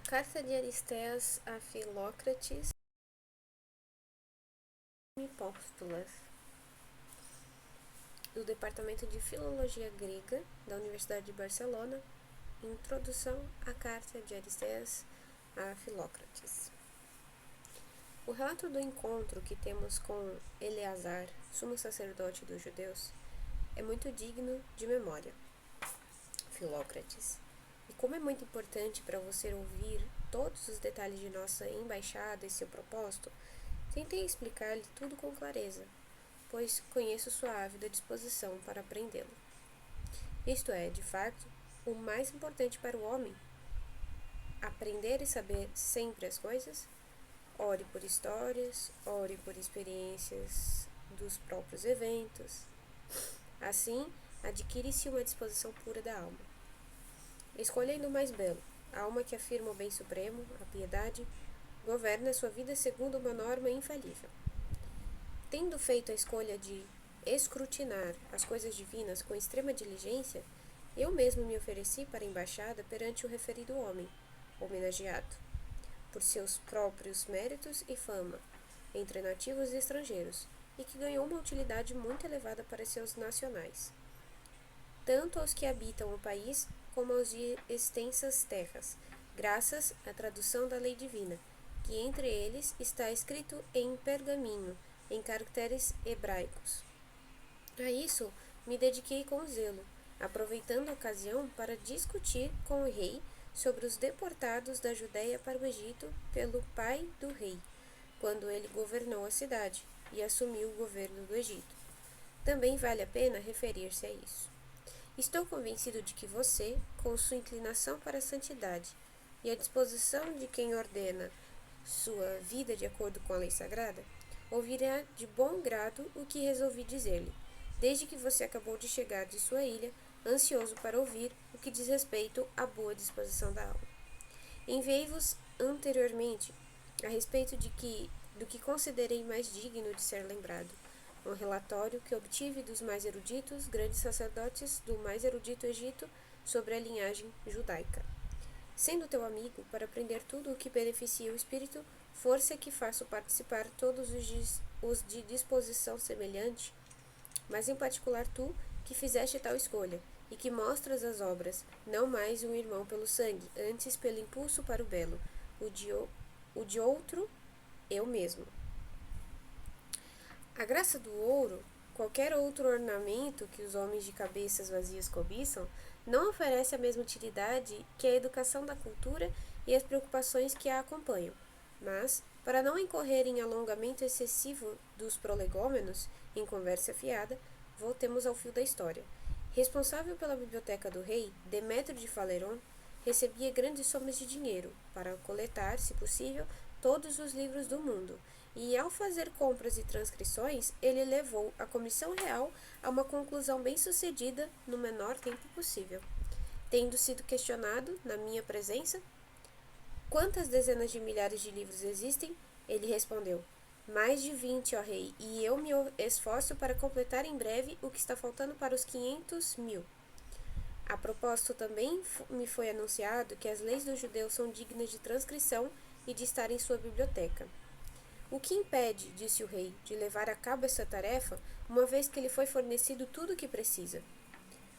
Carta de Aristeas a Filócrates e Póstulas, do Departamento de Filologia Grega da Universidade de Barcelona. Introdução à Carta de Aristeas a Filócrates. O relato do encontro que temos com Eleazar, sumo sacerdote dos judeus, é muito digno de memória. Filócrates. E como é muito importante para você ouvir todos os detalhes de nossa embaixada e seu propósito, tentei explicar-lhe tudo com clareza, pois conheço sua ávida disposição para aprendê-lo. Isto é, de fato, o mais importante para o homem. Aprender e saber sempre as coisas. Ore por histórias, ore por experiências dos próprios eventos. Assim, adquire-se uma disposição pura da alma. Escolhendo o mais belo, a alma que afirma o bem supremo, a piedade, governa sua vida segundo uma norma infalível. Tendo feito a escolha de escrutinar as coisas divinas com extrema diligência, eu mesmo me ofereci para a embaixada perante o referido homem, homenageado, por seus próprios méritos e fama, entre nativos e estrangeiros, e que ganhou uma utilidade muito elevada para seus nacionais, tanto aos que habitam o país como aos de extensas terras, graças à tradução da lei divina, que entre eles está escrito em pergaminho, em caracteres hebraicos. A isso me dediquei com zelo, aproveitando a ocasião para discutir com o rei sobre os deportados da Judéia para o Egito pelo pai do rei, quando ele governou a cidade e assumiu o governo do Egito. Também vale a pena referir-se a isso. Estou convencido de que você, com sua inclinação para a santidade e a disposição de quem ordena sua vida de acordo com a lei sagrada, ouvirá de bom grado o que resolvi dizer-lhe, desde que você acabou de chegar de sua ilha, ansioso para ouvir o que diz respeito à boa disposição da alma. Enviei-vos anteriormente a respeito do que considerei mais digno de ser lembrado, um relatório que obtive dos mais eruditos grandes sacerdotes do mais erudito Egito sobre a linhagem judaica. Sendo teu amigo, para aprender tudo o que beneficia o espírito, força que faço participar todos os de disposição semelhante, mas em particular tu, que fizeste tal escolha, e que mostras as obras, não mais um irmão pelo sangue, antes pelo impulso para o belo, o de outro, eu mesmo. A graça do ouro, qualquer outro ornamento que os homens de cabeças vazias cobiçam, não oferece a mesma utilidade que a educação da cultura e as preocupações que a acompanham. Mas, para não incorrer em alongamento excessivo dos prolegômenos, em conversa fiada, voltemos ao fio da história. Responsável pela biblioteca do rei, Demétrio de Faleron recebia grandes somas de dinheiro para coletar, se possível, todos os livros do mundo, e ao fazer compras e transcrições, ele levou a comissão real a uma conclusão bem-sucedida no menor tempo possível. Tendo sido questionado, na minha presença, quantas dezenas de milhares de livros existem, ele respondeu: mais de 20, ó rei, e eu me esforço para completar em breve o que está faltando para os 500.000. A propósito, também me foi anunciado que as leis dos judeus são dignas de transcrição e de estar em sua biblioteca. O que impede, disse o rei, de levar a cabo essa tarefa, uma vez que lhe foi fornecido tudo o que precisa?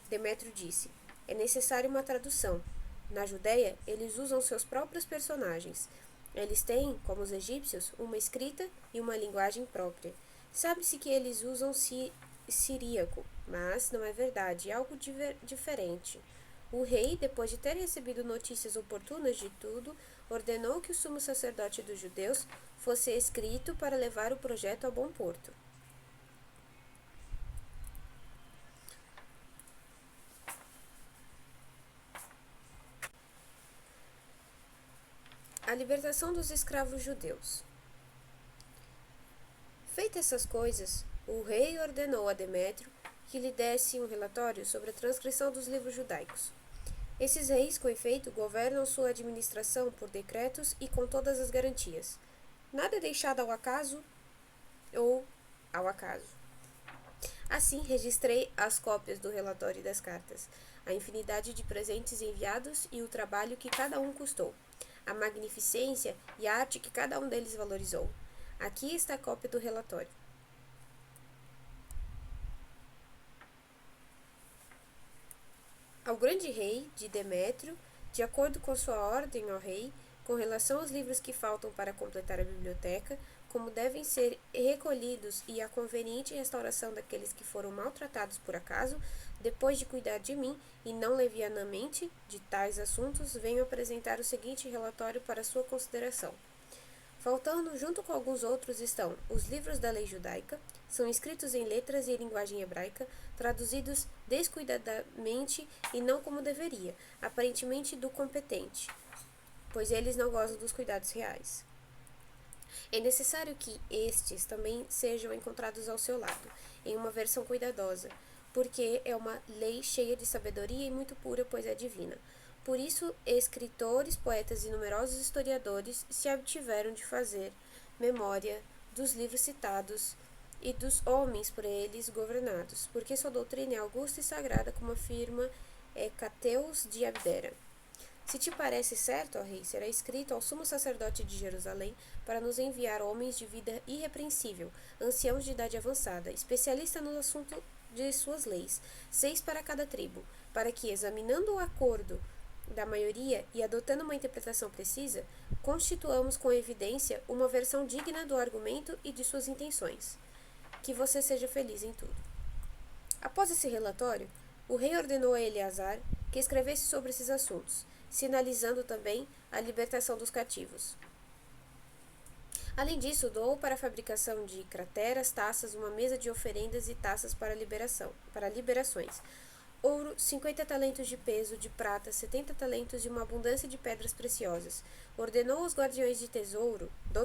Demétrio disse: é necessária uma tradução. Na Judéia, eles usam seus próprios personagens. Eles têm, como os egípcios, uma escrita e uma linguagem própria. Sabe-se que eles usam siríaco, mas não é verdade, é algo diferente. O rei, depois de ter recebido notícias oportunas de tudo, ordenou que o sumo sacerdote dos judeus fosse escrito para levar o projeto a bom porto. A libertação dos escravos judeus. Feitas essas coisas, o rei ordenou a Demétrio que lhe desse um relatório sobre a transcrição dos livros judaicos. Esses reis, com efeito, governam sua administração por decretos e com todas as garantias. Nada é deixado ao acaso ou ao acaso. Assim, registrei as cópias do relatório e das cartas, a infinidade de presentes enviados e o trabalho que cada um custou. a magnificência e a arte que cada um deles valorizou. Aqui está a cópia do relatório. Ao grande rei de Demétrio, de acordo com sua ordem, ó rei, com relação aos livros que faltam para completar a biblioteca, como devem ser recolhidos e a conveniente restauração daqueles que foram maltratados por acaso, depois de cuidar de mim, e não levianamente, de tais assuntos, venho apresentar o seguinte relatório para sua consideração. Faltando, junto com alguns outros, estão os livros da lei judaica, são escritos em letras e em linguagem hebraica, traduzidos descuidadamente e não como deveria, aparentemente do competente, pois eles não gozam dos cuidados reais. É necessário que estes também sejam encontrados ao seu lado, em uma versão cuidadosa, porque é uma lei cheia de sabedoria e muito pura, pois é divina. Por isso, escritores, poetas e numerosos historiadores se abstiveram de fazer memória dos livros citados e dos homens por eles governados, porque sua doutrina é augusta e sagrada, como afirma Cateus de Abdera. Se te parece certo, ó rei, será escrito ao sumo sacerdote de Jerusalém para nos enviar homens de vida irrepreensível, anciãos de idade avançada, especialistas no assunto de suas leis, 6 para cada tribo, para que, examinando o acordo da maioria e adotando uma interpretação precisa, constituamos com evidência uma versão digna do argumento e de suas intenções. Que você seja feliz em tudo. Após esse relatório, o rei ordenou a Eleazar que escrevesse sobre esses assuntos, sinalizando também a libertação dos cativos. Além disso, doou para a fabricação de crateras, taças, uma mesa de oferendas e taças para liberações. Ouro, 50 talentos de peso, de prata, 70 talentos e uma abundância de pedras preciosas. Ordenou aos guardiões do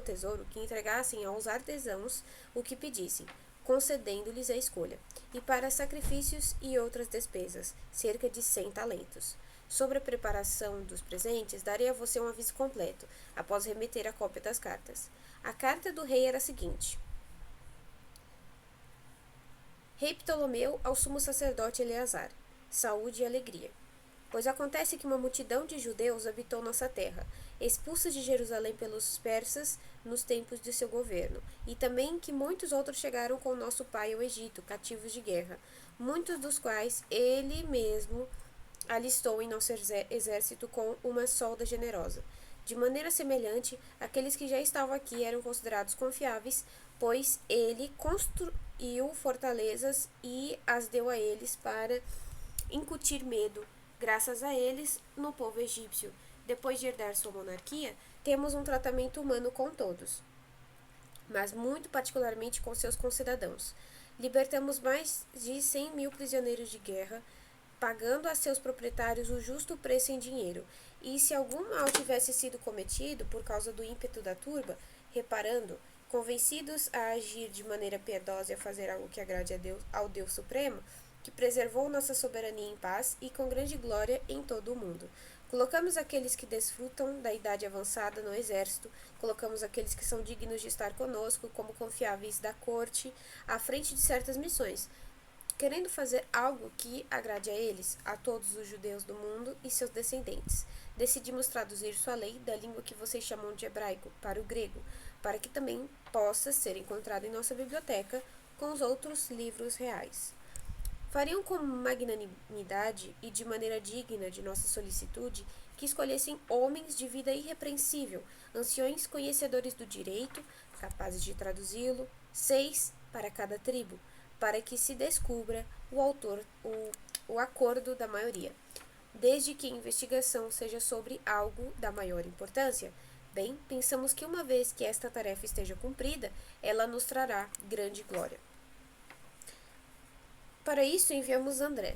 tesouro que entregassem aos artesãos o que pedissem, concedendo-lhes a escolha, e para sacrifícios e outras despesas, cerca de 100 talentos. Sobre a preparação dos presentes, darei a você um aviso completo, após remeter a cópia das cartas. A carta do rei era a seguinte: Rei Ptolomeu ao sumo sacerdote Eleazar, saúde e alegria. Pois acontece que uma multidão de judeus habitou nossa terra, expulsa de Jerusalém pelos persas nos tempos de seu governo, e também que muitos outros chegaram com nosso pai ao Egito, cativos de guerra, muitos dos quais ele mesmo alistou em nosso exército com uma solda generosa. De maneira semelhante, aqueles que já estavam aqui eram considerados confiáveis, pois ele construiu fortalezas e as deu a eles para incutir medo, graças a eles, no povo egípcio. Depois de herdar sua monarquia, temos um tratamento humano com todos, mas muito particularmente com seus concidadãos. Libertamos mais de 100.000 prisioneiros de guerra, pagando a seus proprietários o justo preço em dinheiro, e se algum mal tivesse sido cometido por causa do ímpeto da turba, reparando, convencidos a agir de maneira piedosa e a fazer algo que agrade ao Deus Supremo, que preservou nossa soberania em paz e com grande glória em todo o mundo. Colocamos aqueles que desfrutam da idade avançada no exército, colocamos aqueles que são dignos de estar conosco como confiáveis da corte, à frente de certas missões, querendo fazer algo que agrade a eles, a todos os judeus do mundo e seus descendentes. Decidimos traduzir sua lei da língua que vocês chamam de hebraico para o grego, para que também possa ser encontrado em nossa biblioteca com os outros livros reais. Fariam com magnanimidade e de maneira digna de nossa solicitude que escolhessem homens de vida irrepreensível, anciões conhecedores do direito, capazes de traduzi-lo, 6 para cada tribo, para que se descubra o acordo da maioria, desde que a investigação seja sobre algo da maior importância. Bem, pensamos que uma vez que esta tarefa esteja cumprida, ela nos trará grande glória. Para isso, enviamos André,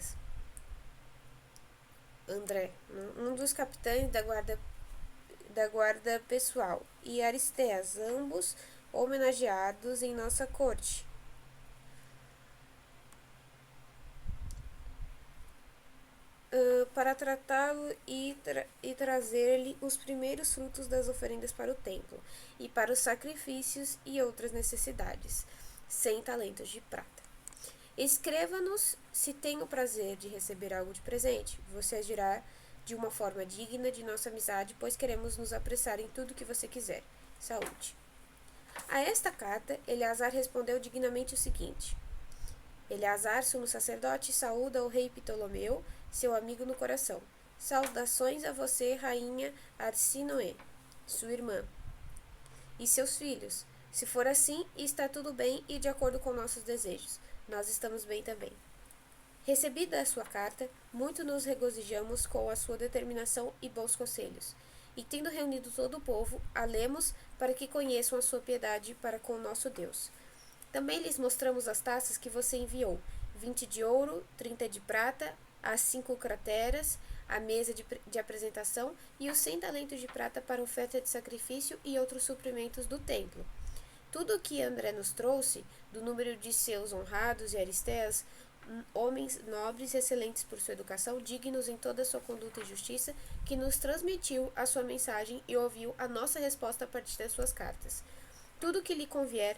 um dos capitães da guarda pessoal, e Aristeas, ambos homenageados em nossa corte. Para tratá-lo e trazer-lhe os primeiros frutos das oferendas para o templo, e para os sacrifícios e outras necessidades, 100 talentos de prata. Escreva-nos se tem o prazer de receber algo de presente. Você agirá de uma forma digna de nossa amizade, pois queremos nos apressar em tudo que você quiser. Saúde. A esta carta, Eleazar respondeu dignamente o seguinte: Eleazar, sumo sacerdote, saúda o rei Ptolomeu, seu amigo no coração. Saudações a você, rainha Arsinoe, sua irmã, e seus filhos. Se for assim, está tudo bem e de acordo com nossos desejos. Nós estamos bem também. Recebida a sua carta, muito nos regozijamos com a sua determinação e bons conselhos. E tendo reunido todo o povo, a lemos para que conheçam a sua piedade para com o nosso Deus. Também lhes mostramos as taças que você enviou, 20 de ouro, 30 de prata, as 5 crateras, a mesa de apresentação e os 100 talentos de prata para oferta de sacrifício e outros suprimentos do templo. Tudo o que André nos trouxe, do número de seus honrados e Aristeas, homens nobres e excelentes por sua educação, dignos em toda a sua conduta e justiça, que nos transmitiu a sua mensagem e ouviu a nossa resposta a partir das suas cartas. Tudo o que lhe convier,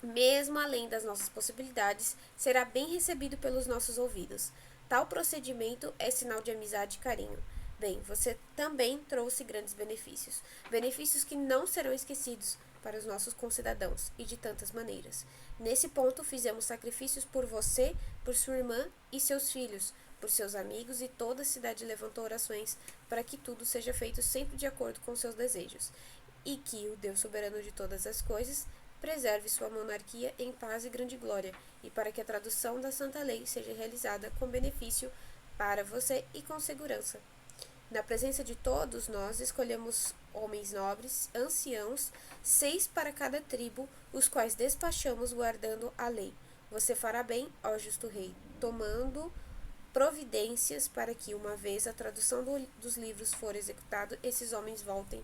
mesmo além das nossas possibilidades, será bem recebido pelos nossos ouvidos. Tal procedimento é sinal de amizade e carinho. Bem, você também trouxe grandes benefícios. Benefícios que não serão esquecidos para os nossos concidadãos, e de tantas maneiras. Nesse ponto, fizemos sacrifícios por você, por sua irmã e seus filhos, por seus amigos, e toda a cidade levantou orações para que tudo seja feito sempre de acordo com seus desejos, e que o Deus soberano de todas as coisas preserve sua monarquia em paz e grande glória, e para que a tradução da Santa Lei seja realizada com benefício para você e com segurança. Na presença de todos nós, escolhemos homens nobres, anciãos, 6 para cada tribo, os quais despachamos guardando a lei. Você fará bem, ó justo rei, tomando providências para que, uma vez a tradução dos livros for executada, esses homens voltem.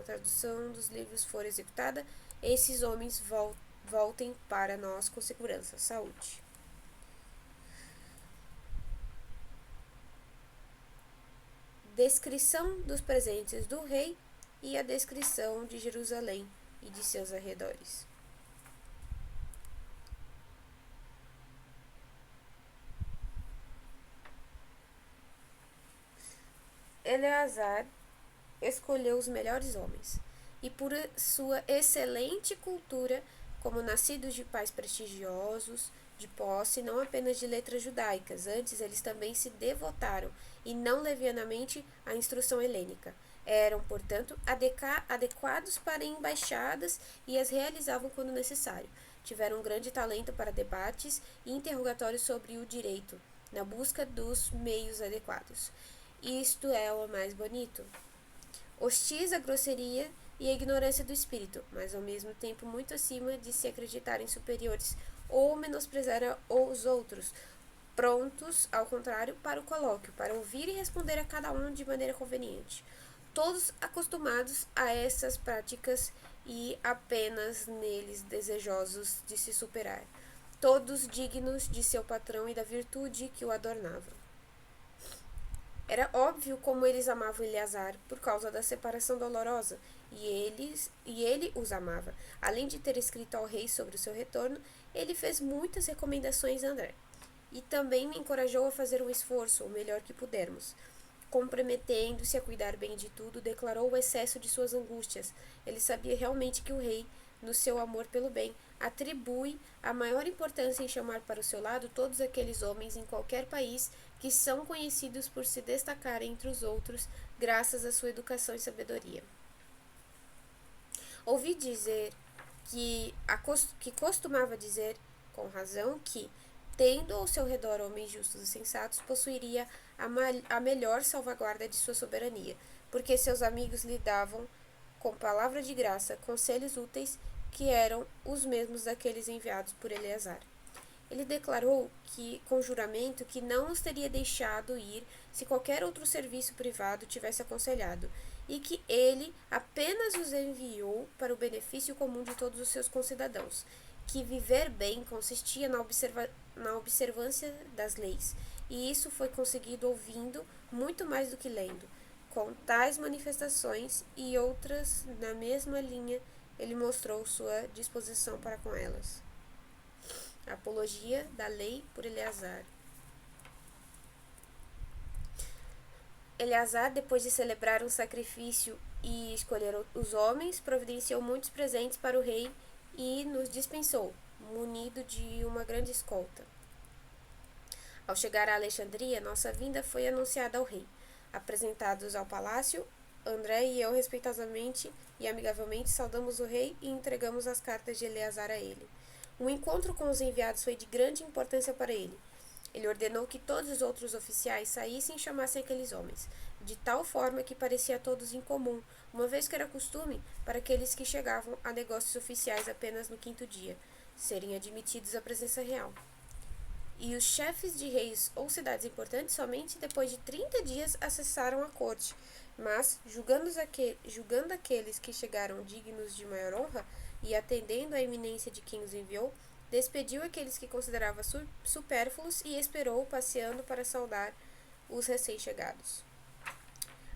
A tradução dos livros for executada, esses homens voltem para nós com segurança. Saúde. Descrição dos presentes do rei e a descrição de Jerusalém e de seus arredores. Eleazar escolheu os melhores homens, e por sua excelente cultura, como nascidos de pais prestigiosos, de posse não apenas de letras judaicas, antes eles também se devotaram, e não levianamente, à instrução helênica. Eram, portanto, adequados para embaixadas e as realizavam quando necessário. Tiveram grande talento para debates e interrogatórios sobre o direito, na busca dos meios adequados. Isto é o mais bonito. Hostis à grosseria e à ignorância do espírito, mas ao mesmo tempo muito acima de se acreditarem superiores ou menosprezar os outros, prontos, ao contrário, para o colóquio, para ouvir e responder a cada um de maneira conveniente. Todos acostumados a essas práticas e apenas neles desejosos de se superar. Todos dignos de seu patrão e da virtude que o adornava. Era óbvio como eles amavam Eleazar por causa da separação dolorosa, e ele os amava. Além de ter escrito ao rei sobre o seu retorno, ele fez muitas recomendações a André, e também me encorajou a fazer um esforço, o melhor que pudermos. Comprometendo-se a cuidar bem de tudo, declarou o excesso de suas angústias. Ele sabia realmente que o rei, no seu amor pelo bem, atribui a maior importância em chamar para o seu lado todos aqueles homens em qualquer país que são conhecidos por se destacarem entre os outros graças à sua educação e sabedoria. Ouvi dizer que costumava dizer, com razão, que, tendo ao seu redor homens justos e sensatos, possuiria a melhor salvaguarda de sua soberania, porque seus amigos lhe davam, com palavra de graça, conselhos úteis que eram os mesmos daqueles enviados por Eleazar. Ele declarou com juramento que não os teria deixado ir se qualquer outro serviço privado tivesse aconselhado, e que ele apenas os enviou para o benefício comum de todos os seus concidadãos, que viver bem consistia na observância das leis, e isso foi conseguido ouvindo muito mais do que lendo. Com tais manifestações e outras na mesma linha, ele mostrou sua disposição para com elas. Apologia da lei por Eleazar. Eleazar, depois de celebrar um sacrifício e escolher os homens, providenciou muitos presentes para o rei e nos dispensou, munido de uma grande escolta. Ao chegar a Alexandria, nossa vinda foi anunciada ao rei. Apresentados ao palácio, André e eu respeitosamente e amigavelmente saudamos o rei e entregamos as cartas de Eleazar a ele. O encontro com os enviados foi de grande importância para ele. Ele ordenou que todos os outros oficiais saíssem e chamassem aqueles homens, de tal forma que parecia a todos incomum, uma vez que era costume para aqueles que chegavam a negócios oficiais apenas no quinto dia, serem admitidos à presença real. E os chefes de reis ou cidades importantes somente depois de 30 dias acessaram a corte, mas, julgando aqueles que chegaram dignos de maior honra e atendendo à eminência de quem os enviou, despediu aqueles que considerava supérfluos e esperou, passeando para saudar os recém-chegados.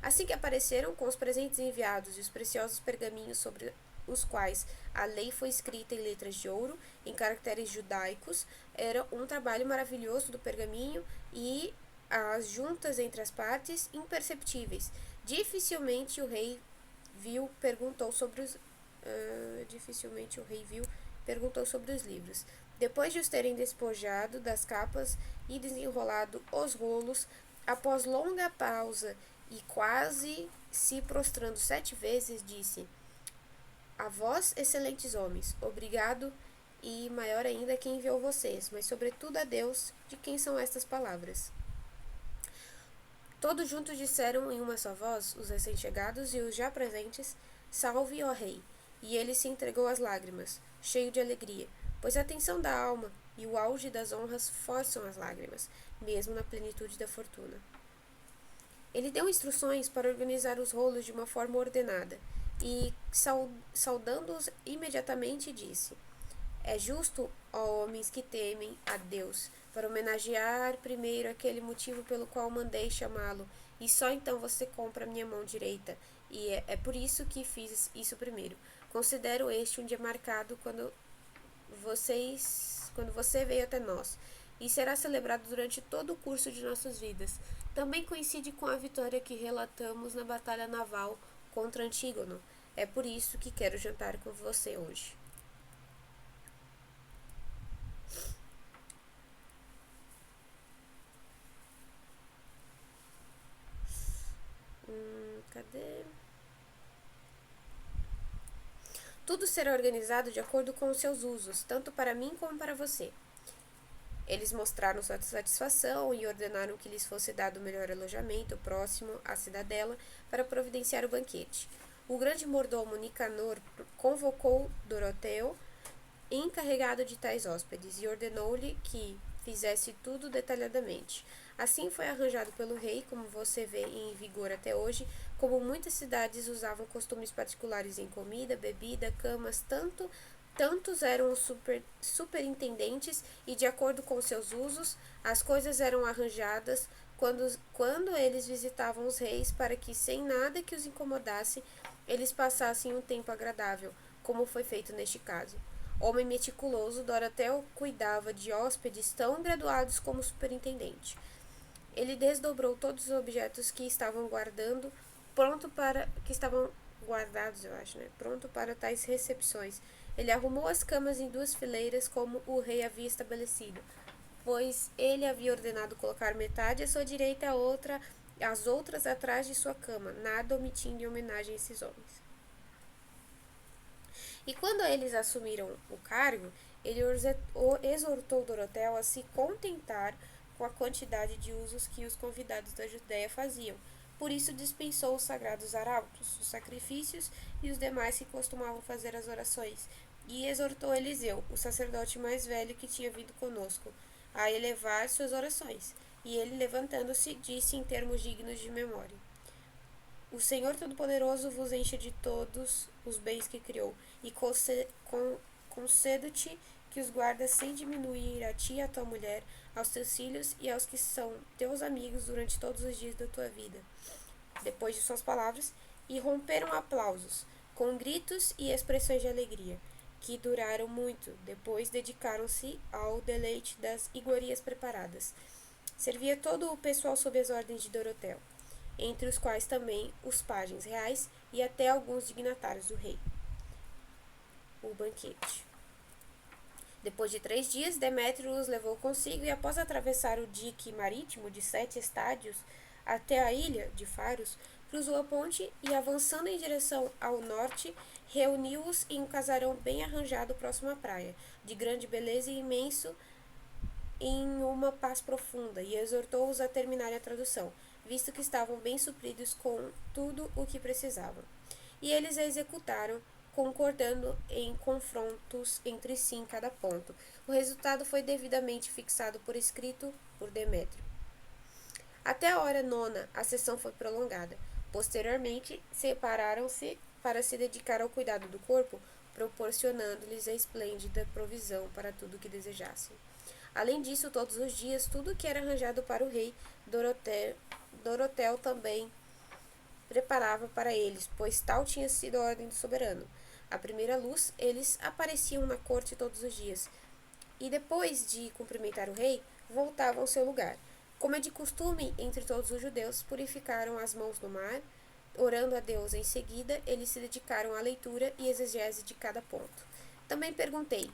Assim que apareceram com os presentes enviados e os preciosos pergaminhos sobre os quais a lei foi escrita em letras de ouro, em caracteres judaicos, era um trabalho maravilhoso do pergaminho e as juntas entre as partes imperceptíveis. Dificilmente o rei viu perguntou sobre os livros. Depois de os terem despojado das capas e desenrolado os rolos, após longa pausa e quase se prostrando 7 vezes, disse: a vós, excelentes homens, obrigado, e maior ainda quem enviou vocês, mas sobretudo a Deus, de quem são estas palavras. Todos juntos disseram em uma só voz, os recém-chegados e os já presentes: salve, ó rei! E ele se entregou às lágrimas, cheio de alegria, pois a tensão da alma e o auge das honras forçam as lágrimas, mesmo na plenitude da fortuna. Ele deu instruções para organizar os rolos de uma forma ordenada, e, saudando-os imediatamente, disse: é justo, ó homens que temem a Deus, para homenagear primeiro aquele motivo pelo qual mandei chamá-lo, e só então você compra minha mão direita, e é por isso que fiz isso primeiro. Considero este um dia marcado quando você veio até nós, e será celebrado durante todo o curso de nossas vidas. Também coincide com a vitória que relatamos na batalha naval contra Antígono. É por isso que quero jantar com você hoje. Cadê? Tudo será organizado de acordo com os seus usos, tanto para mim como para você. Eles mostraram sua satisfação e ordenaram que lhes fosse dado o melhor alojamento próximo à cidadela para providenciar o banquete. O grande mordomo Nicanor convocou Doroteu, encarregado de tais hóspedes, e ordenou-lhe que fizesse tudo detalhadamente. Assim foi arranjado pelo rei, como você vê em vigor até hoje, como muitas cidades usavam costumes particulares em comida, bebida, camas, tantos eram os superintendentes e, de acordo com seus usos, as coisas eram arranjadas quando eles visitavam os reis para que, sem nada que os incomodasse, eles passassem um tempo agradável, como foi feito neste caso. Homem meticuloso, Dorotheu cuidava de hóspedes tão graduados como o superintendente. Ele desdobrou todos os objetos que estavam guardados, pronto para tais recepções. Ele arrumou as camas em 2 fileiras, como o rei havia estabelecido, pois ele havia ordenado colocar metade à sua direita e as outras atrás de sua cama, nada omitindo em homenagem a esses homens. E quando eles assumiram o cargo, ele exortou Dorotheu a se contentar com a quantidade de usos que os convidados da Judéia faziam. Por isso dispensou os sagrados arautos, os sacrifícios e os demais que costumavam fazer as orações, e exortou Eliseu, o sacerdote mais velho que tinha vindo conosco, a elevar suas orações. E ele, levantando-se, disse em termos dignos de memória: o Senhor Todo-Poderoso vos enche de todos os bens que criou, e concedo-te que os guardas sem diminuir a ti e a tua mulher, aos teus filhos e aos que são teus amigos durante todos os dias da tua vida. Depois de suas palavras, irromperam aplausos, com gritos e expressões de alegria, que duraram muito. Depois dedicaram-se ao deleite das iguarias preparadas. Servia todo o pessoal sob as ordens de Dorotheu. entre os quais também os pajens reais e até alguns dignatários do rei. O banquete. Depois de 3 dias, Demétrio os levou consigo e, após atravessar o dique marítimo de 7 estádios até a ilha de Faros, cruzou a ponte e, avançando em direção ao norte, reuniu-os em um casarão bem arranjado próximo à praia, de grande beleza e imenso em uma paz profunda, e exortou-os a terminarem a tradução, visto que estavam bem supridos com tudo o que precisavam. E eles a executaram, concordando em confrontos entre si em cada ponto. O resultado foi devidamente fixado por escrito por Demétrio. Até a hora 9, a sessão foi prolongada. Posteriormente, separaram-se para se dedicar ao cuidado do corpo, proporcionando-lhes a esplêndida provisão para tudo o que desejassem. Além disso, todos os dias, tudo que era arranjado para o rei, Dorotel também preparava para eles, pois tal tinha sido a ordem do soberano. À primeira luz, eles apareciam na corte todos os dias, e depois de cumprimentar o rei, voltavam ao seu lugar. Como é de costume entre todos os judeus, purificaram as mãos no mar, orando a Deus em seguida, eles se dedicaram à leitura e exegese de cada ponto. Também perguntei,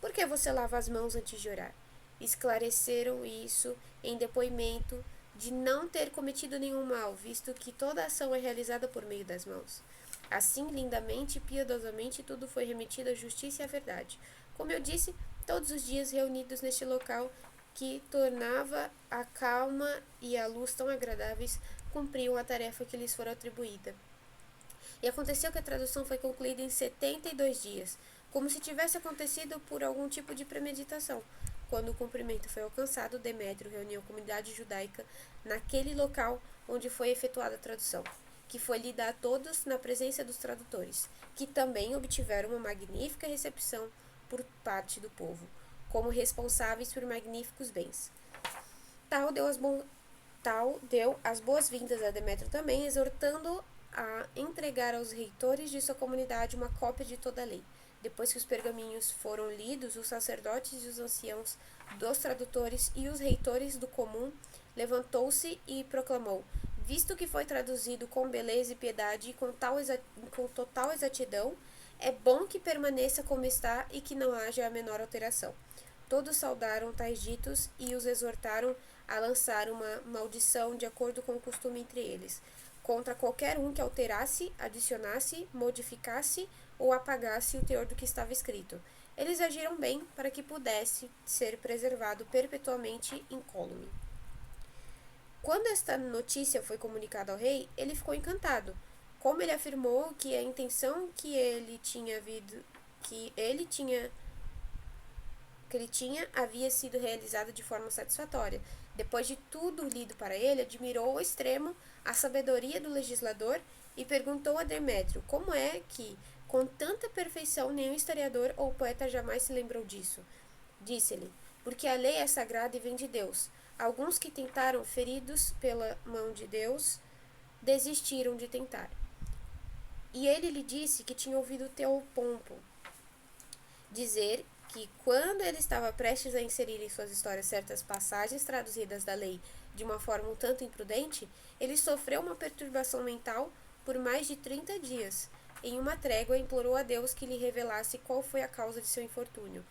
por que você lava as mãos antes de orar? Esclareceram isso em depoimento de não ter cometido nenhum mal, visto que toda ação é realizada por meio das mãos. Assim, lindamente e piedosamente, tudo foi remetido à justiça e à verdade. Como eu disse, todos os dias reunidos neste local, que tornava a calma e a luz tão agradáveis, cumpriam a tarefa que lhes fora atribuída. E aconteceu que a tradução foi concluída em 72 dias, como se tivesse acontecido por algum tipo de premeditação. Quando o cumprimento foi alcançado, Demétrio reuniu a comunidade judaica naquele local onde foi efetuada a tradução, que foi lida a todos na presença dos tradutores, que também obtiveram uma magnífica recepção por parte do povo, como responsáveis por magníficos bens. Tal deu as boas-vindas a Demétrio também, exortando a entregar aos reitores de sua comunidade uma cópia de toda a lei. Depois que os pergaminhos foram lidos, os sacerdotes e os anciãos dos tradutores e os reitores do comum levantou-se e proclamou: visto que foi traduzido com beleza e piedade e com total exatidão, é bom que permaneça como está e que não haja a menor alteração. Todos saudaram tais ditos e os exortaram a lançar uma maldição de acordo com o costume entre eles, contra qualquer um que alterasse, adicionasse, modificasse ou apagasse o teor do que estava escrito. Eles agiram bem para que pudesse ser preservado perpetuamente incólume. Quando esta notícia foi comunicada ao rei, ele ficou encantado. Como ele afirmou que a intenção que ele tinha havia sido realizada de forma satisfatória. Depois de tudo lido para ele, admirou ao extremo a sabedoria do legislador e perguntou a Demétrio como é que, com tanta perfeição, nenhum historiador ou poeta jamais se lembrou disso. Disse-lhe, porque a lei é sagrada e vem de Deus. Alguns que tentaram, feridos pela mão de Deus, desistiram de tentar. E ele lhe disse que tinha ouvido Teopompo dizer que, quando ele estava prestes a inserir em suas histórias certas passagens traduzidas da lei de uma forma um tanto imprudente, ele sofreu uma perturbação mental por mais de 30 dias. Em uma trégua, implorou a Deus que lhe revelasse qual foi a causa de seu infortúnio,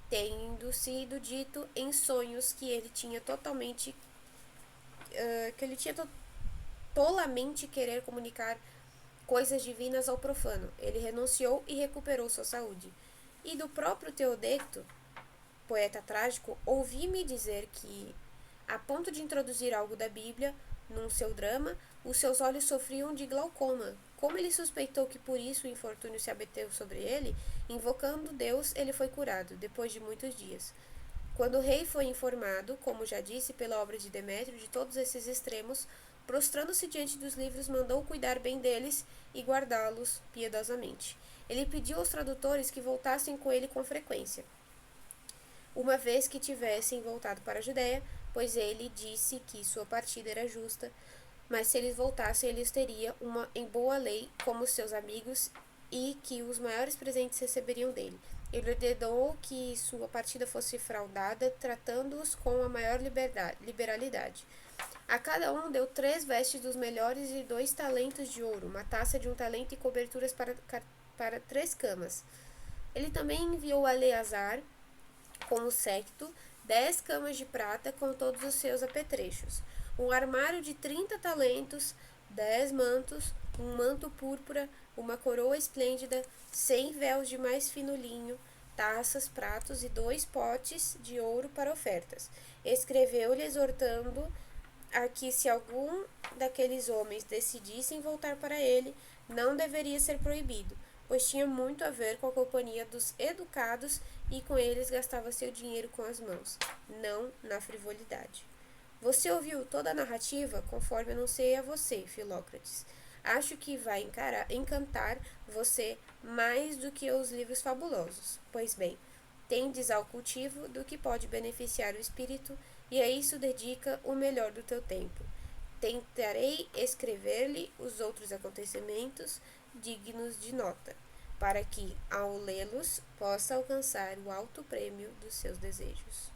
tendo sido dito em sonhos que ele tinha tolamente querer comunicar coisas divinas ao profano. Ele renunciou e recuperou sua saúde. E do próprio Teodeto, poeta trágico, ouvi-me dizer que, a ponto de introduzir algo da Bíblia num seu drama, os seus olhos sofriam de glaucoma. Como ele suspeitou que por isso o infortúnio se abateu sobre ele, invocando Deus, ele foi curado, depois de muitos dias. Quando o rei foi informado, como já disse, pela obra de Demétrio, de todos esses extremos, prostrando-se diante dos livros, mandou cuidar bem deles e guardá-los piedosamente. Ele pediu aos tradutores que voltassem com ele com frequência, uma vez que tivessem voltado para a Judéia, pois ele disse que sua partida era justa, mas se eles voltassem, eles teriam uma em boa lei como seus amigos e que os maiores presentes receberiam dele. Ele ordenou que sua partida fosse fraudada, tratando-os com a maior liberalidade. A cada um deu 3 vestes dos melhores e 2 talentos de ouro, uma taça de 1 talento e coberturas para 3 camas. Ele também enviou a Eleazar, com o séquito, 10 camas de prata com todos os seus apetrechos, um armário de 30 talentos, 10 mantos, um manto púrpura, uma coroa esplêndida, 100 véus de mais fino linho, taças, pratos e 2 potes de ouro para ofertas. Escreveu-lhe exortando a que, se algum daqueles homens decidissem voltar para ele, não deveria ser proibido, pois tinha muito a ver com a companhia dos educados e com eles gastava seu dinheiro com as mãos, não na frivolidade. Você ouviu toda a narrativa conforme anunciei a você, Filócrates. Acho que vai encantar você mais do que os livros fabulosos. Pois bem, tendes ao cultivo do que pode beneficiar o espírito e a isso dedica o melhor do teu tempo. Tentarei escrever-lhe os outros acontecimentos dignos de nota, para que, ao lê-los, possa alcançar o alto prêmio dos seus desejos.